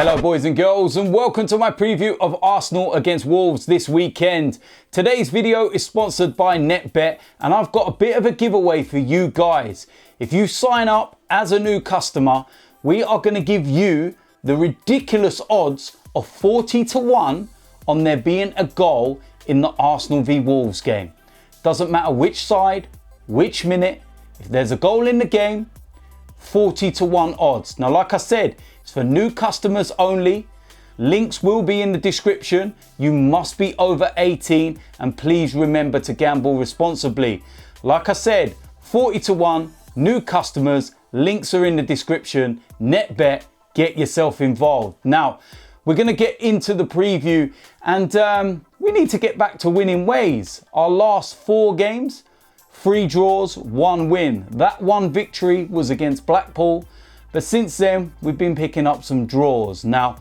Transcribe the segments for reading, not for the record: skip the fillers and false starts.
Hello boys and girls, and welcome to my preview of Arsenal against Wolves this weekend. Today's video is sponsored by NetBet, and I've got a bit of a giveaway for you guys. If you sign up as a new customer, we are going to give you the ridiculous odds of 40 to 1 on there being a goal in the Arsenal v Wolves game. Doesn't matter which side, which minute, if there's a goal in the game, 40 to 1 odds. Now, like I said, it's for new customers only. Links will be in the description. You must be over 18 and please remember to gamble responsibly. Like I said, 40 to 1, new customers, links are in the description. NetBet, get yourself involved. Now, we're going to get into the preview and we need to get back to winning ways. Our last 4 games, 3 draws, 1 win. That one victory was against Blackpool. But since then, we've been picking up some draws. Now,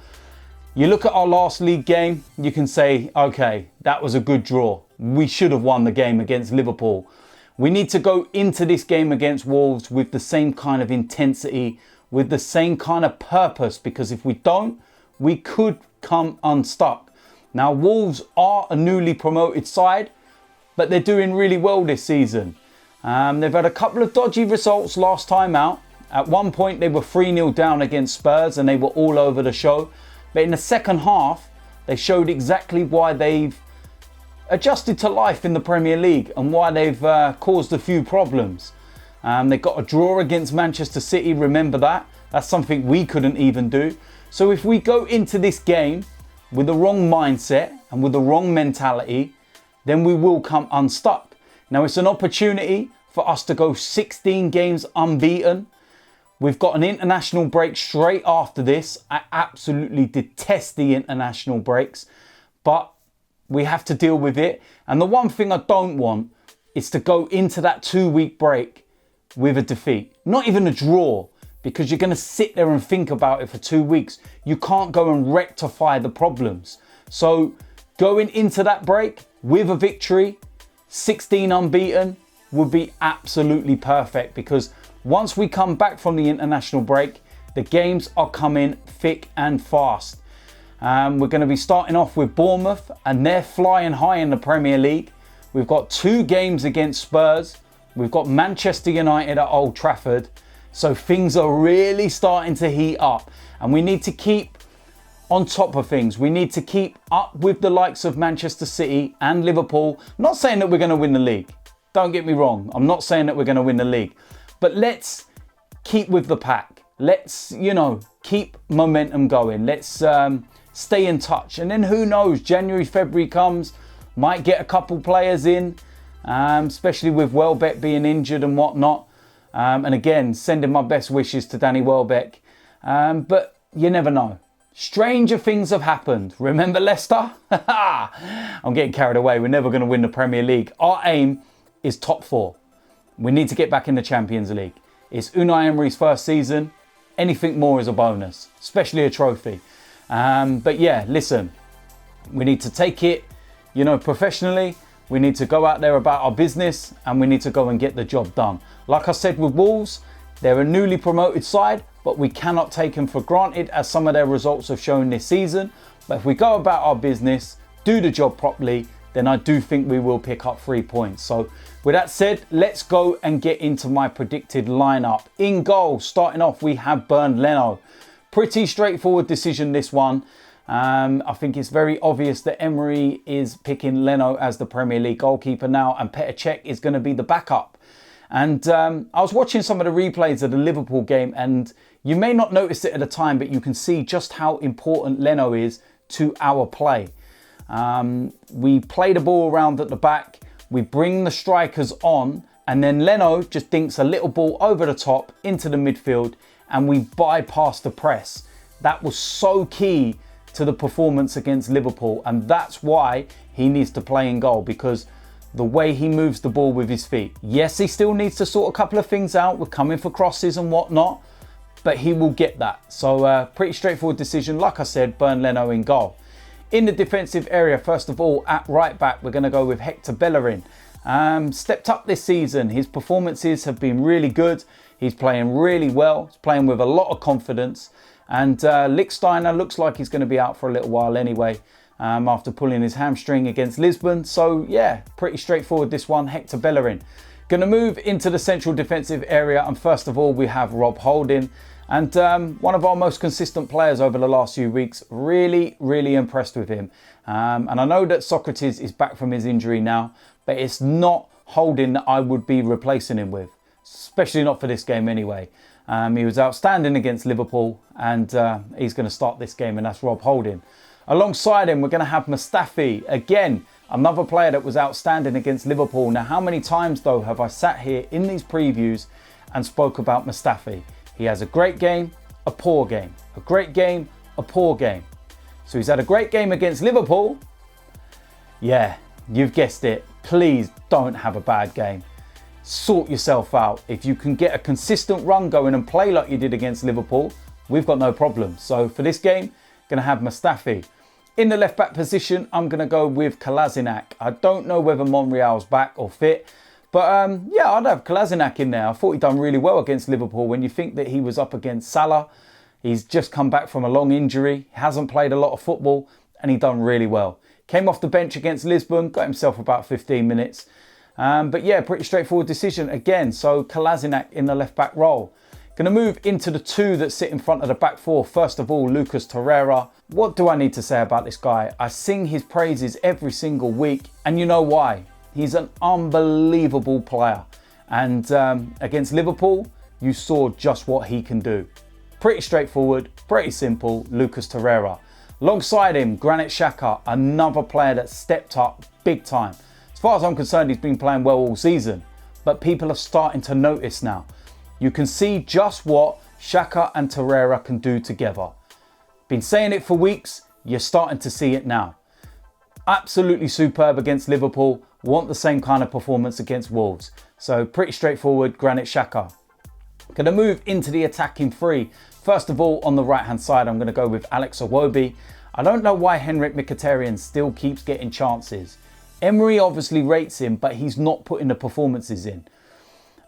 you look at our last league game, you can say, okay, that was a good draw. We should have won the game against Liverpool. We need to go into this game against Wolves with the same kind of intensity, with the same kind of purpose, because if we don't, we could come unstuck. Now, Wolves are a newly promoted side, but they're doing really well this season. They've had a couple of dodgy results last time out. At one point, they were 3-0 down against Spurs and they were all over the show. But in the second half, they showed exactly why they've adjusted to life in the Premier League and why they've caused a few problems. They got a draw against Manchester City, remember that? That's something we couldn't even do. So if we go into this game with the wrong mindset and with the wrong mentality, then we will come unstuck. Now, it's an opportunity for us to go 16 games unbeaten. We've got an international break straight after this. I absolutely detest the international breaks, but we have to deal with it. And the one thing I don't want is to go into that 2-week break with a defeat. Not even a draw, because you're going to sit there and think about it for 2 weeks. You can't go and rectify the problems. So going into that break with a victory, 16 unbeaten, would be absolutely perfect, because once we come back from the international break, the games are coming thick and fast. We're going to be starting off with Bournemouth, and they're flying high in the Premier League. We've got 2 games against Spurs. We've got Manchester United at Old Trafford. So things are really starting to heat up, and we need to keep on top of things. We need to keep up with the likes of Manchester City and Liverpool. I'm not saying that we're going to win the league. Don't get me wrong. I'm not saying that we're going to win the league. But let's keep with the pack. Let's, keep momentum going. Let's stay in touch. And then who knows, January, February comes, might get a couple players in, especially with Welbeck being injured and whatnot. And again, sending my best wishes to Danny Welbeck. But you never know. Stranger things have happened. Remember Leicester? I'm getting carried away. We're never going to win the Premier League. Our aim is top 4. We need to get back in the Champions League. It's Unai Emery's first season. Anything more is a bonus, especially a trophy. But yeah, listen, we need to take it, professionally. We need to go out there about our business and we need to go and get the job done. Like I said with Wolves, they're a newly promoted side, but we cannot take them for granted, as some of their results have shown this season. But if we go about our business, do the job properly, then I do think we will pick up 3 points. So with that said, let's go and get into my predicted lineup. In goal, starting off, we have burned Leno. Pretty straightforward decision, this one. I think it's very obvious that Emery is picking Leno as the Premier League goalkeeper now, and Cech is going to be the backup. And I was watching some of the replays of the Liverpool game, and you may not notice it at the time, but you can see just how important Leno is to our play. We play the ball around at the back, we bring the strikers on, and then Leno just dinks a little ball over the top into the midfield, and we bypass the press. That was so key to the performance against Liverpool, and that's why he needs to play in goal, because the way he moves the ball with his feet. Yes, he still needs to sort a couple of things out. We're coming for crosses and whatnot, but he will get that. So pretty straightforward decision. Like I said, burn Leno in goal. In the defensive area, first of all, at right back, we're going to go with Hector Bellerin. Stepped up this season. His performances have been really good. He's playing really well. He's playing with a lot of confidence. And Lichtsteiner looks like he's going to be out for a little while anyway, after pulling his hamstring against Lisbon. So yeah, pretty straightforward this one. Hector Bellerin. Going to move into the central defensive area, and first of all we have Rob Holding, and one of our most consistent players over the last few weeks. Really impressed with him, and I know that Sokratis is back from his injury now, but it's not Holding that I would be replacing him with, especially not for this game anyway. He was outstanding against Liverpool, and he's going to start this game, and that's Rob Holding. Alongside him we're going to have Mustafi, again another player that was outstanding against Liverpool. Now, how many times though have I sat here in these previews and spoke about Mustafi? He has a great game, a poor game, a great game, a poor game. So he's had a great game against Liverpool. Yeah, you've guessed it. Please don't have a bad game. Sort yourself out. If you can get a consistent run going and play like you did against Liverpool, we've got no problem. So for this game, going to have Mustafi. In the left back position, I'm going to go with Kolasinac. I don't know whether Monreal's back or fit, but yeah, I'd have Kolasinac in there. I thought he'd done really well against Liverpool. When you think that he was up against Salah, he's just come back from a long injury, hasn't played a lot of football, and he done really well. Came off the bench against Lisbon, got himself about 15 minutes. But yeah, pretty straightforward decision again. So Kolasinac in the left back role. Going to move into the two that sit in front of the back four. First of all, Lucas Torreira. What do I need to say about this guy? I sing his praises every single week, and you know why. He's an unbelievable player. And against Liverpool, you saw just what he can do. Pretty straightforward, pretty simple, Lucas Torreira. Alongside him, Granit Xhaka, another player that stepped up big time. As far as I'm concerned, he's been playing well all season, but people are starting to notice now. You can see just what Xhaka and Torreira can do together. Been saying it for weeks, you're starting to see it now. Absolutely superb against Liverpool, want the same kind of performance against Wolves. So pretty straightforward, Granit Xhaka. Going to move into the attacking three. First of all, on the right hand side, I'm going to go with Alex Iwobi. I don't know why Henrik Mkhitaryan still keeps getting chances. Emery obviously rates him, but he's not putting the performances in.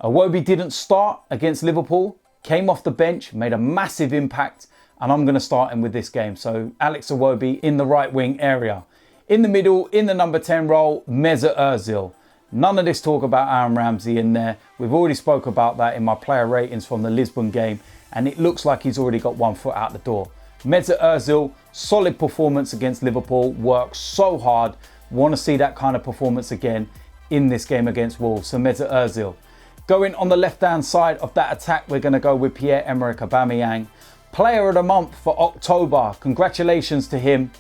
Iwobi didn't start against Liverpool, came off the bench, made a massive impact, and I'm going to start him with this game. So Alex Iwobi in the right wing area. In the middle, in the number 10 role, Mesut Ozil. None of this talk about Aaron Ramsey in there. We've already spoke about that in my player ratings from the Lisbon game, and it looks like he's already got one foot out the door. Mesut Ozil, solid performance against Liverpool, worked so hard. Want to see that kind of performance again in this game against Wolves. So Mesut Ozil. Going on the left-hand side of that attack, we're going to go with Pierre Emerick Aubameyang. Player of the month for October. Congratulations to him.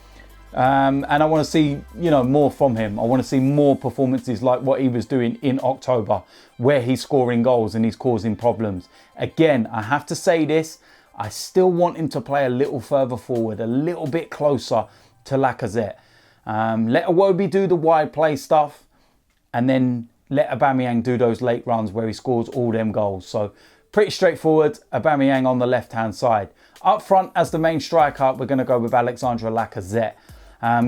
And I want to see, more from him. I want to see more performances like what he was doing in October, where he's scoring goals and he's causing problems. Again, I have to say this. I still want him to play a little further forward, a little bit closer to Lacazette. Let Iwobi do the wide play stuff, and then let Aubameyang do those late runs where he scores all them goals. So pretty straightforward, Aubameyang on the left-hand side. Up front as the main striker, we're going to go with Alexandre Lacazette.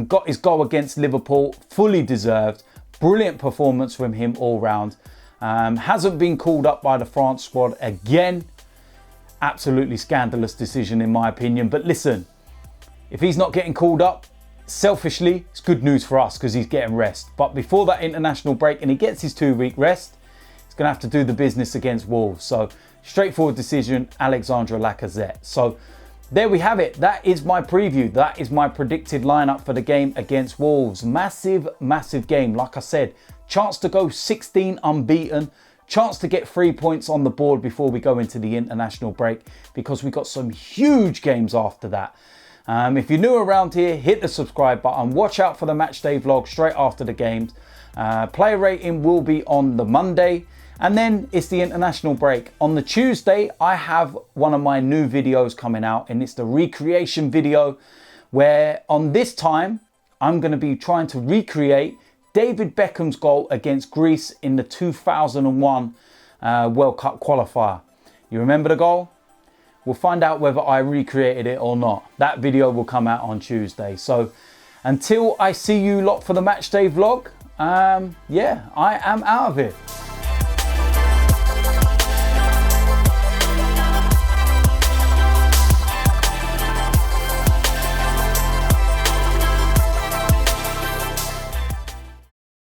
Got his goal against Liverpool, fully deserved. Brilliant performance from him all round. Hasn't been called up by the France squad again. Absolutely scandalous decision in my opinion. But listen, if he's not getting called up, selfishly, it's good news for us because he's getting rest. But before that international break and he gets his 2-week rest, he's going to have to do the business against Wolves. So straightforward decision, Alexandre Lacazette. So there we have it. That is my preview. That is my predicted lineup for the game against Wolves. Massive, massive game. Like I said, chance to go 16 unbeaten. Chance to get 3 points on the board before we go into the international break, because we got some huge games after that. If you're new around here, hit the subscribe button. Watch out for the match day vlog straight after the games. Player rating will be on the Monday, and then it's the international break. On the Tuesday, I have one of my new videos coming out, and it's the recreation video, where on this time, I'm going to be trying to recreate David Beckham's goal against Greece in the 2001 World Cup qualifier. You remember the goal? We'll find out whether I recreated it or not. That video will come out on Tuesday. So until I see you lot for the match day vlog, yeah, I am out of here.